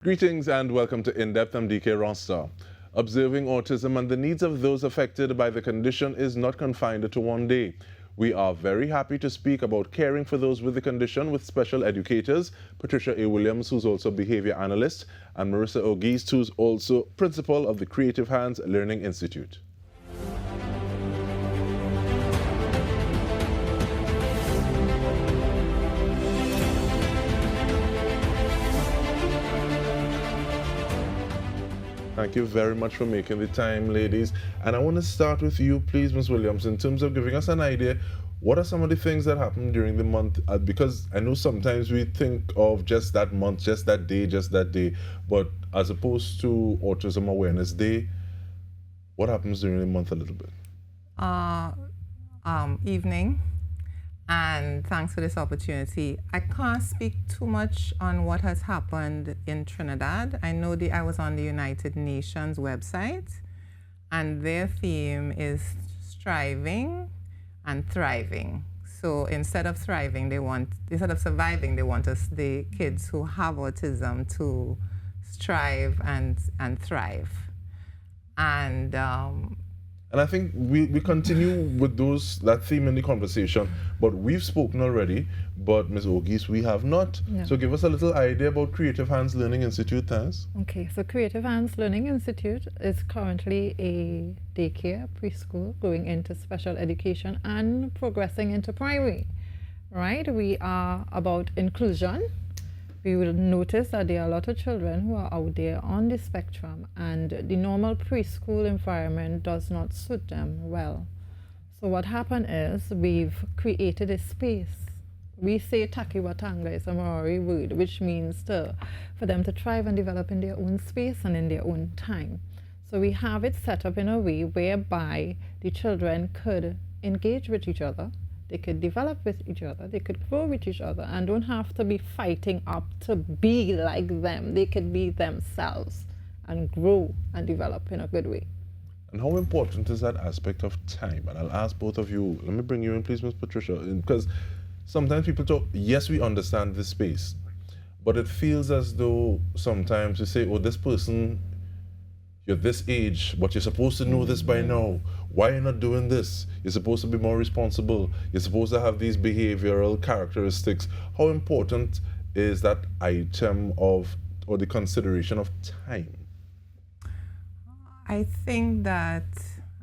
Greetings and welcome to In-Depth. I'm Dike Rostant. Observing autism and the needs of those affected by the condition is not confined to one day. We are very happy to speak about caring for those with the condition with special educators, Patricia A. Williams, who's also behavior analyst, and Marisa Ogiste, who's also principal of the Creative Hands Learning Institute. Thank you very much for making the time, ladies. And I want to start with you, please, Ms. Williams, in terms of giving us an idea, what are some of the things that happen during the month? Because I know sometimes we think of just that month, just that day, but as opposed to Autism Awareness Day, what happens during the month a little bit? Evening, and thanks for this opportunity. I can't speak too much on what has happened in Trinidad. I know I was on the United Nations website, and their theme is striving and thriving. So instead of surviving, they want the kids who have autism to strive and thrive. And I think we continue with that theme in the conversation, but we've spoken already, but Ms. Ogiste, we have not. Yeah. So give us a little idea about Creative Hands Learning Institute, thanks. Okay, so Creative Hands Learning Institute is currently a daycare, preschool, going into special education and progressing into primary, right? We are about inclusion. We will notice that there are a lot of children who are out there on the spectrum, and the normal preschool environment does not suit them well. So what happened is we've created a space. We say takiwatanga is a Maori word, which means for them to thrive and develop in their own space and in their own time. So we have it set up in a way whereby the children could engage with each other, they could develop with each other, they could grow with each other, and don't have to be fighting up to be like them. They could be themselves and grow and develop in a good way. And how important is that aspect of time? And I'll ask both of you, let me bring you in, please, Ms. Patricia, because sometimes people talk, yes, we understand this space, but it feels as though sometimes you say, oh, this person, you're this age, but you're supposed to know this by now. Why are you not doing this? You're supposed to be more responsible. You're supposed to have these behavioral characteristics. How important is that item or the consideration of time? I think that,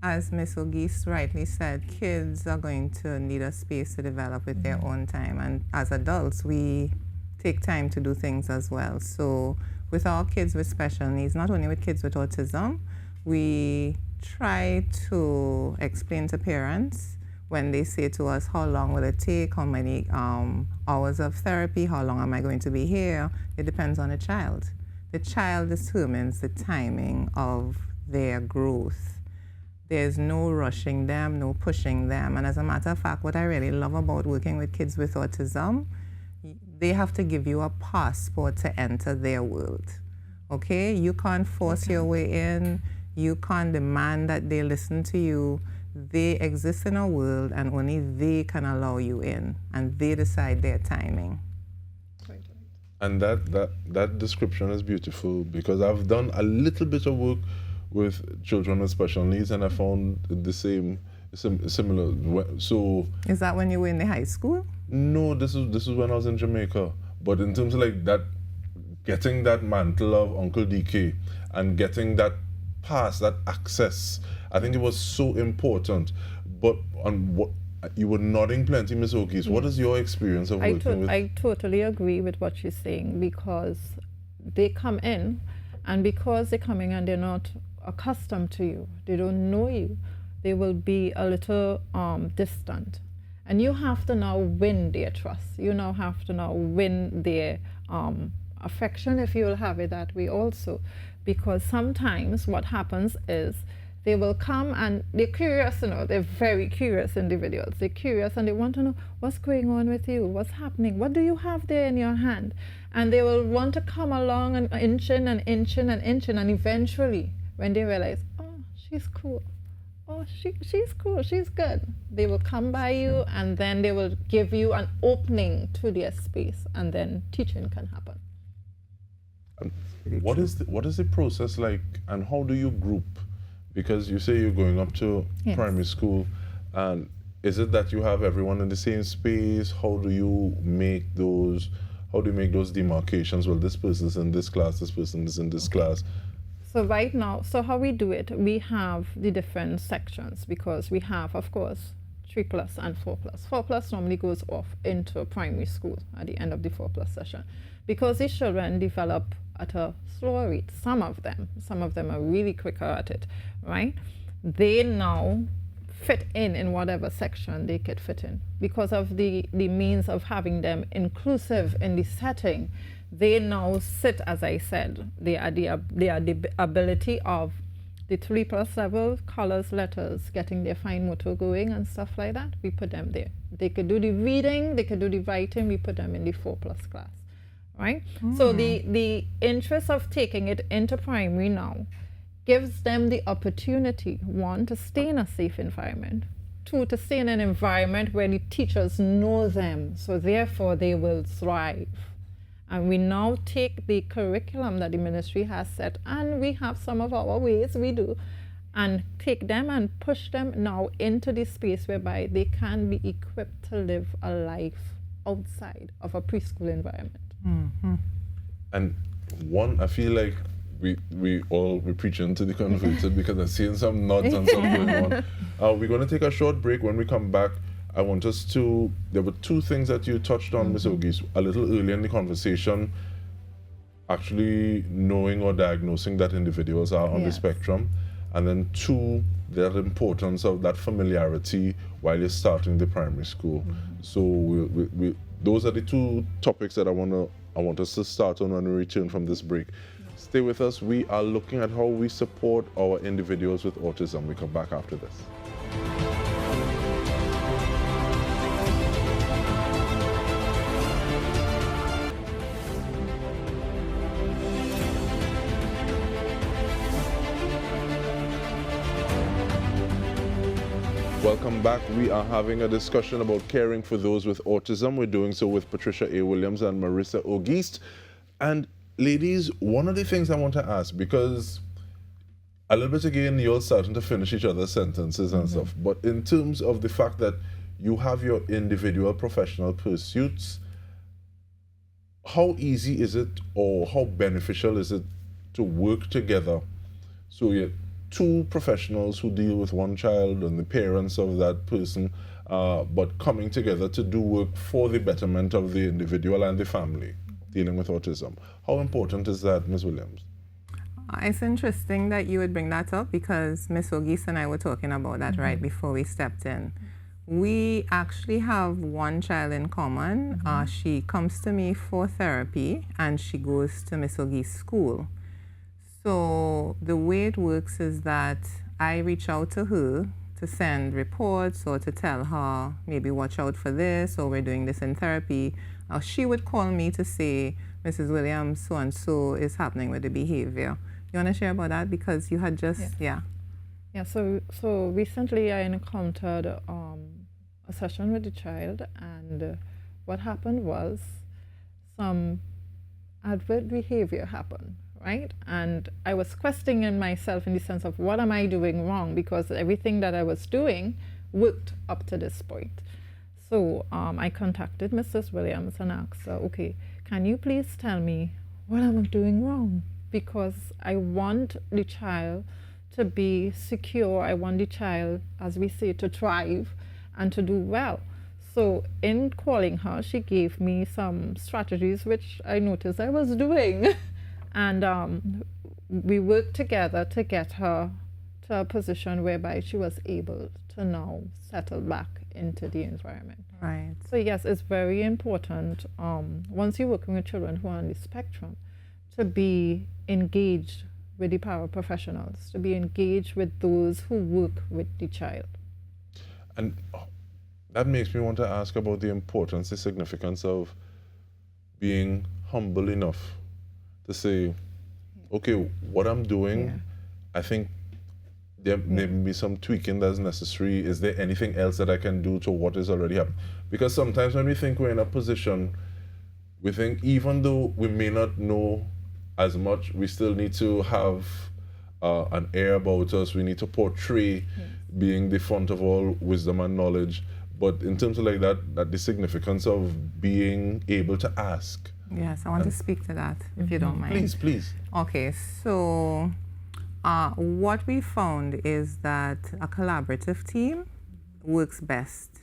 as Ms. Ogiste rightly said, kids are going to need a space to develop with their own time. And as adults, we take time to do things as well. So with our kids with special needs, not only with kids with autism, we try to explain to parents when they say to us, how long will it take, how many hours of therapy, how long am I going to be here? It depends on the child. The child determines the timing of their growth. There's no rushing them, no pushing them. And as a matter of fact, what I really love about working with kids with autism, they have to give you a passport to enter their world. Okay? You can't force your way in. You can't demand that they listen to you. They exist in a world and only they can allow you in, and they decide their timing. And that description is beautiful, because I've done a little bit of work with children with special needs, and I found the similar. So is that when you were in the high school? No, this is when I was in Jamaica. But in terms of like that, getting that mantle of Uncle Dike and getting that pass, that access, I think it was so important. But on what you were nodding plenty, Ms. Ogiste. What is your experience of working with? I totally agree with what she's saying, because they come in, and because they're coming and they're not accustomed to you, they don't know you, they will be a little distant. And you have to now win their trust. You now have to now win their affection, if you will have it that way also. Because sometimes what happens is they will come and they're curious, they're very curious individuals. They're curious and they want to know what's going on with you, what's happening, what do you have there in your hand? And they will want to come along and inching and inching and inching, and eventually when they realize, oh, she's cool, oh, she's cool, she's good, they will come by you and then they will give you an opening to their space, and then teaching can happen. What is the process like, and how do you group? Because you say you're going up to primary school, and is it that you have everyone in the same space? How do you make those demarcations? Well, this person's in this class, this person is in this class. So right now, so how we do it, we have the different sections, because we have, of course, 3+ and 4+. 4+ normally goes off into primary school at the end of the 4+ session, because these children develop at a slower rate. Some of them are really quicker at it, right? They now fit in whatever section they could fit in, because of the means of having them inclusive in the setting. They now sit, as I said, they are the ability of the 3+ level, colors, letters, getting their fine motor going and stuff like that. We put them there. They could do the reading, they could do the writing, we put them in the 4+ class, right? So the interest of taking it into primary now gives them the opportunity, 1, to stay in a safe environment, 2, to stay in an environment where the teachers know them, so therefore they will thrive. And we now take the curriculum that the ministry has set, and we have some of our ways we do, and take them and push them now into the space whereby they can be equipped to live a life outside of a preschool environment. And one, I feel like we're preaching to the converted, because I'm seeing some nods and some going on. We're going to take a short break. When we come back, I want us to, there were 2 things that you touched on, Ms. Ogiste, a little earlier in the conversation, actually knowing or diagnosing that individuals are on the spectrum, and then 2, the importance of that familiarity while you're starting the primary school. So we those are the 2 topics that I want us to start on when we return from this break. Stay with us. We are looking at how we support our individuals with autism. We come back after this. Welcome back. We are having a discussion about caring for those with autism. We're doing so with Patricia A. Williams and Marisa Ogiste. And ladies, one of the things I want to ask, because a little bit again, you're starting to finish each other's sentences and stuff, but in terms of the fact that you have your individual professional pursuits, how easy is it, or how beneficial is it to work together? So you're 2 professionals who deal with 1 child and the parents of that person, but coming together to do work for the betterment of the individual and the family dealing with autism. How important is that, Ms. Williams? It's interesting that you would bring that up, because Ms. Ogiste and I were talking about that right before we stepped in. We actually have 1 child in common. She comes to me for therapy, and she goes to Ms. Ogiste's school. So the way it works is that I reach out to her to send reports or to tell her, maybe watch out for this, or we're doing this in therapy. Or she would call me to say, Mrs. Williams, so-and-so is happening with the behavior. You want to share about that? Because you had just, Yeah, so recently I encountered a session with the child, and what happened was some adverse behavior happened. Right? And I was questioning myself in the sense of, what am I doing wrong? Because everything that I was doing worked up to this point. So I contacted Mrs. Williams and asked her, okay, can you please tell me what am I doing wrong? Because I want the child to be secure. I want the child, as we say, to thrive and to do well. So in calling her, she gave me some strategies which I noticed I was doing. And we worked together to get her to a position whereby she was able to now settle back into the environment. right. So yes, it's very important, once you're working with children who are on the spectrum, to be engaged with the paraprofessionals, to be engaged with those who work with the child. And that makes me want to ask about the importance, the significance of being humble enough to say, okay, what I'm doing, I think there may be some tweaking that's necessary. Is there anything else that I can do to what is already happening? Because sometimes when we think we're in a position, we think even though we may not know as much, we still need to have an air about us. We need to portray being the font of all wisdom and knowledge. But in terms of like that the significance of being able to ask. Yes, I want to speak to that, if you don't mind. Please. Okay, so what we found is that a collaborative team works best,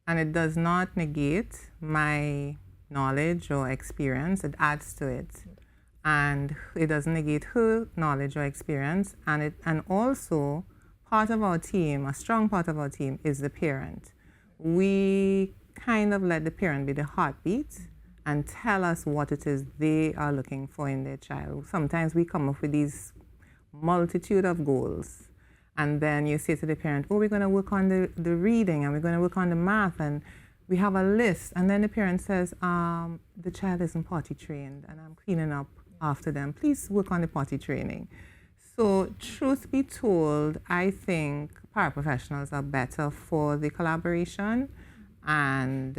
and it does not negate my knowledge or experience. It adds to it, and it doesn't negate her knowledge or experience. And also, part of our team, a strong part of our team, is the parent. We kind of let the parent be the heartbeat and tell us what it is they are looking for in their child. Sometimes we come up with these multitude of goals, and then you say to the parent, oh, we're going to work on the reading, and we're going to work on the math, and we have a list. And then the parent says, the child isn't potty trained, and I'm cleaning up after them. Please work on the potty training. So truth be told, I think paraprofessionals are better for the collaboration, and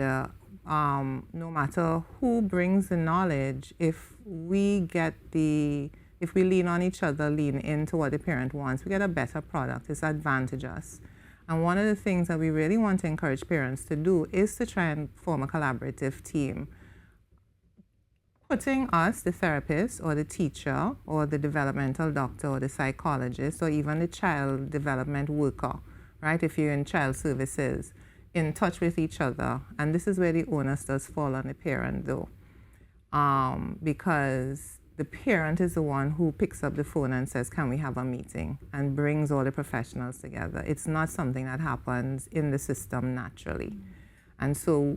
no matter who brings the knowledge, if we lean on each other, lean into what the parent wants, we get a better product. It's advantageous. And one of the things that we really want to encourage parents to do is to try and form a collaborative team. Putting us, the therapist or the teacher or the developmental doctor or the psychologist or even the child development worker, right, if you're in child services, in touch with each other. And this is where the onus does fall on the parent, though, because the parent is the one who picks up the phone and says, can we have a meeting, and brings all the professionals together. It's not something that happens in the system naturally. And so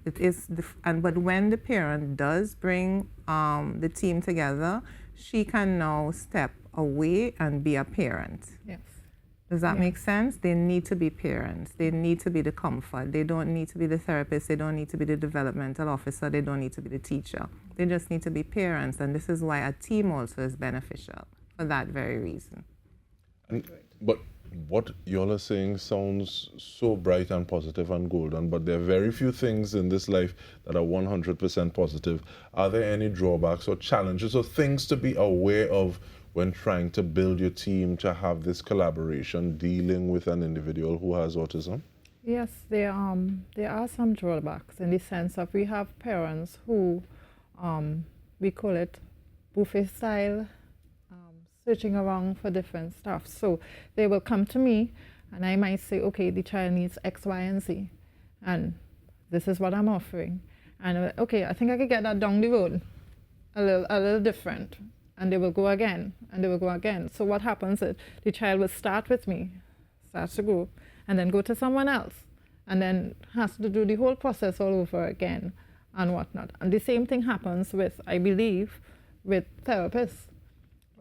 it is, but when the parent does bring the team together, she can now step away and be a parent. Yes. Does that make sense? They need to be parents. They need to be the comfort. They don't need to be the therapist. They don't need to be the developmental officer. They don't need to be the teacher. They just need to be parents. And this is why a team also is beneficial for that very reason. But what y'all are saying sounds so bright and positive and golden, but there are very few things in this life that are 100% positive. Are there any drawbacks or challenges or things to be aware of when trying to build your team to have this collaboration dealing with an individual who has autism? Yes, there are some drawbacks in the sense of we have parents who, we call it buffet style, searching around for different stuff. So they will come to me and I might say, okay, the child needs X, Y, and Z, and this is what I'm offering. And okay, I think I could get that down the road a little different. And they will go again, and they will go again. So what happens is the child will start with me, starts to go, and then go to someone else, and then has to do the whole process all over again and whatnot. And the same thing happens with, I believe, with therapists.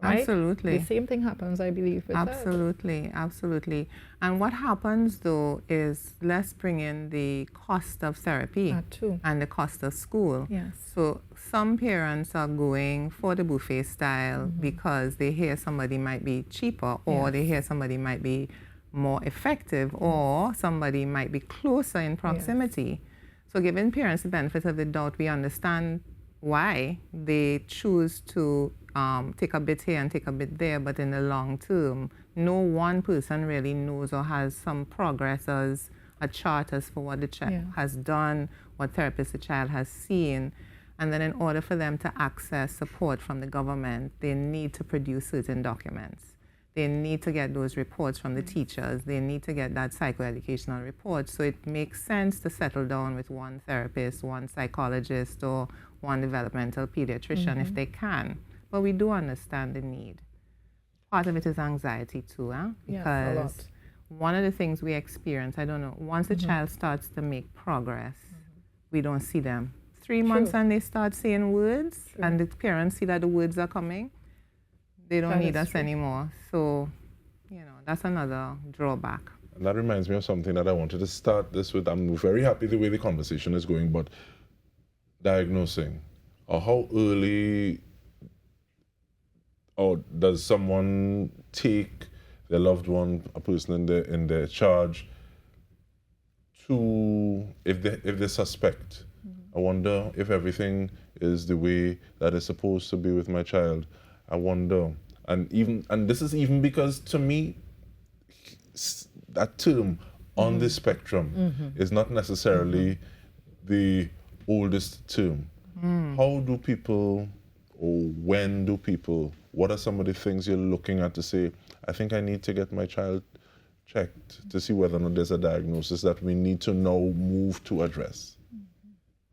Right? Absolutely. The same thing happens, I believe, with absolutely, absolutely. And what happens, though, is let's bring in the cost of therapy and the cost of school. Yes. So some parents are going for the buffet style because they hear somebody might be cheaper, or they hear somebody might be more effective, or somebody might be closer in proximity. So giving parents the benefit of the doubt, we understand why they choose to take a bit here and take a bit there, but in the long term, no one person really knows or has some progress as a chart as for what the child has done, what therapist the child has seen. And then in order for them to access support from the government, they need to produce certain documents. They need to get those reports from the teachers. They need to get that psychoeducational report. So it makes sense to settle down with one therapist, one psychologist, or one developmental pediatrician if they can. But we do understand the need. Part of it is anxiety too, because one of the things we experience, I don't know, once the child starts to make progress, we don't see them. 3 months and they start saying words, and the parents see that the words are coming, they don't need us anymore. So, you know, that's another drawback. And that reminds me of something that I wanted to start this with. I'm very happy the way the conversation is going, but diagnosing, or how early, or does someone take their loved one, a person in their charge, to, if they suspect I wonder if everything is the way that it's supposed to be with my child. I wonder. And this is even because, to me, that term on the spectrum is not necessarily the oldest term. How do people, or when do people, what are some of the things you're looking at to say, I think I need to get my child checked to see whether or not there's a diagnosis that we need to now move to address?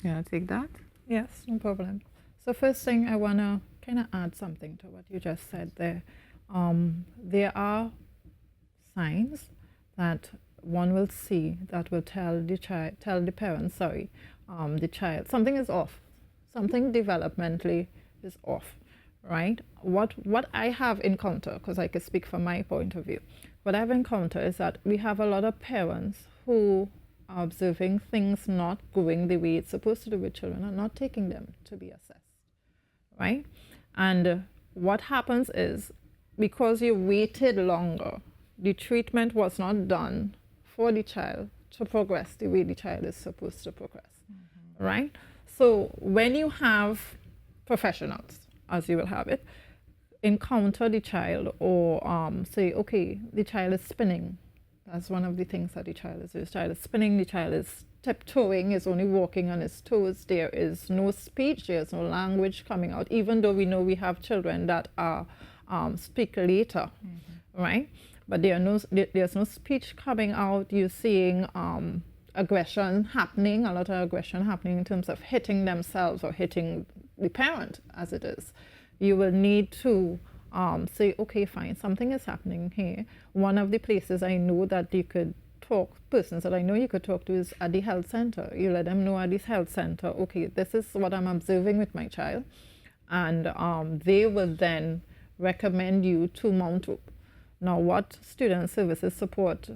You want to take that? Yes, no problem. So first thing, I want to kind of add something to what you just said there. There are signs that one will see that will tell the parent, the child, something is off. Something developmentally is off, right? What I have encountered, because I can speak from my point of view, what I've encountered is that we have a lot of parents who are observing things not going the way it's supposed to do with children and not taking them to be assessed, right? And what happens is, because you waited longer, the treatment was not done for the child to progress the way the child is supposed to progress, right? So when you have professionals, as you will have it, encounter the child or say, okay, the child is spinning. That's one of the things that the child is. The child is spinning, the child is tiptoeing, is only walking on his toes. There is no speech, there's no language coming out, even though we know we have children that are speak later, right? But there's no speech coming out. You're seeing aggression happening, a lot of aggression happening in terms of hitting themselves or hitting the parent as it is. You will need to say, okay, fine, something is happening here. One of the places I know that you could talk, persons that I know you could talk to is at the health center. You let them know at this health center, okay, this is what I'm observing with my child. And they will then recommend you to mount up. Now, what Student Services Support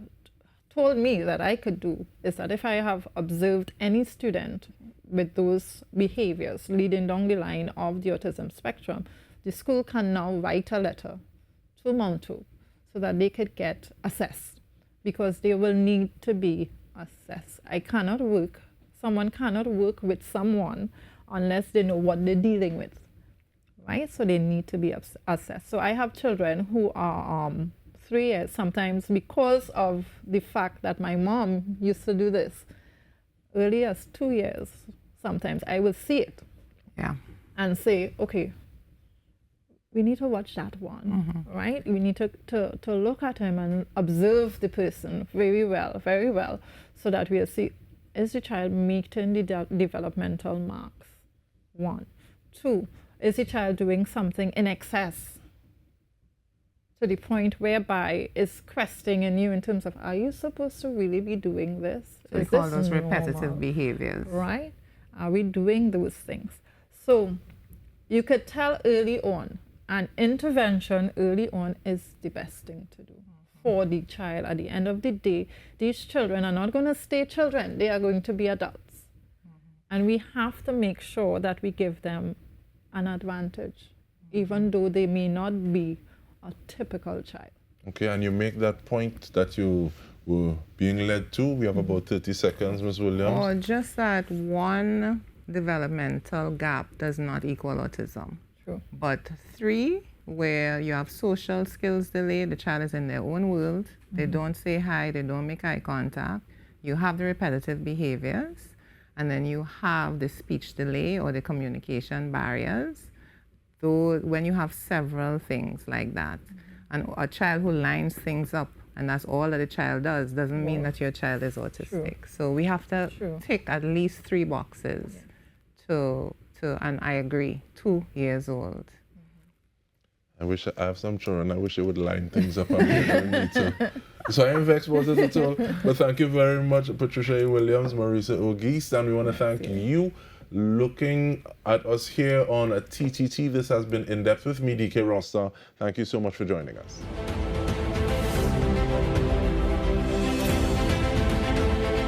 told me that I could do is that if I have observed any student with those behaviors leading down the line of the autism spectrum, the school can now write a letter to Mounto so that they could get assessed, because they will need to be assessed. Someone cannot work with someone unless they know what they're dealing with, right? So they need to be assessed. So I have children who are 3 years, sometimes because of the fact that my mom used to do this early as 2 years. Sometimes I will see it and say, okay, we need to watch that one, right? We need to look at him and observe the person very well, so that we'll see, is the child meeting the developmental marks? 1. 2, is the child doing something in excess to the point whereby it's questioning you in terms of, are you supposed to really be doing this? So we call those repetitive behaviors. Right? Are we doing those things? So you could tell early on, and intervention early on is the best thing to do for the child. At the end of the day, these children are not going to stay children. They are going to be adults. And we have to make sure that we give them an advantage, even though they may not be a typical child. Okay, and you make that point that you were being led to. We have about 30 seconds, Ms. Williams. Or just that one developmental gap does not equal autism. True. But 3, where you have social skills delay, the child is in their own world, they don't say hi, they don't make eye contact, you have the repetitive behaviors, and then you have the speech delay or the communication barriers. So when you have several things like that, and a child who lines things up, and that's all that the child does, doesn't mean that your child is autistic. True. So we have to True. tick at least 3 boxes and I agree, 2 years old. I wish I have some children. I wish they would line things up and me too. So I am vexed about it at all. But thank you very much, Patricia Williams, Marisa Ogiste, and we want to thank you looking at us here on a TTT. This has been In Depth with me, Dike Rostant. Thank you so much for joining us.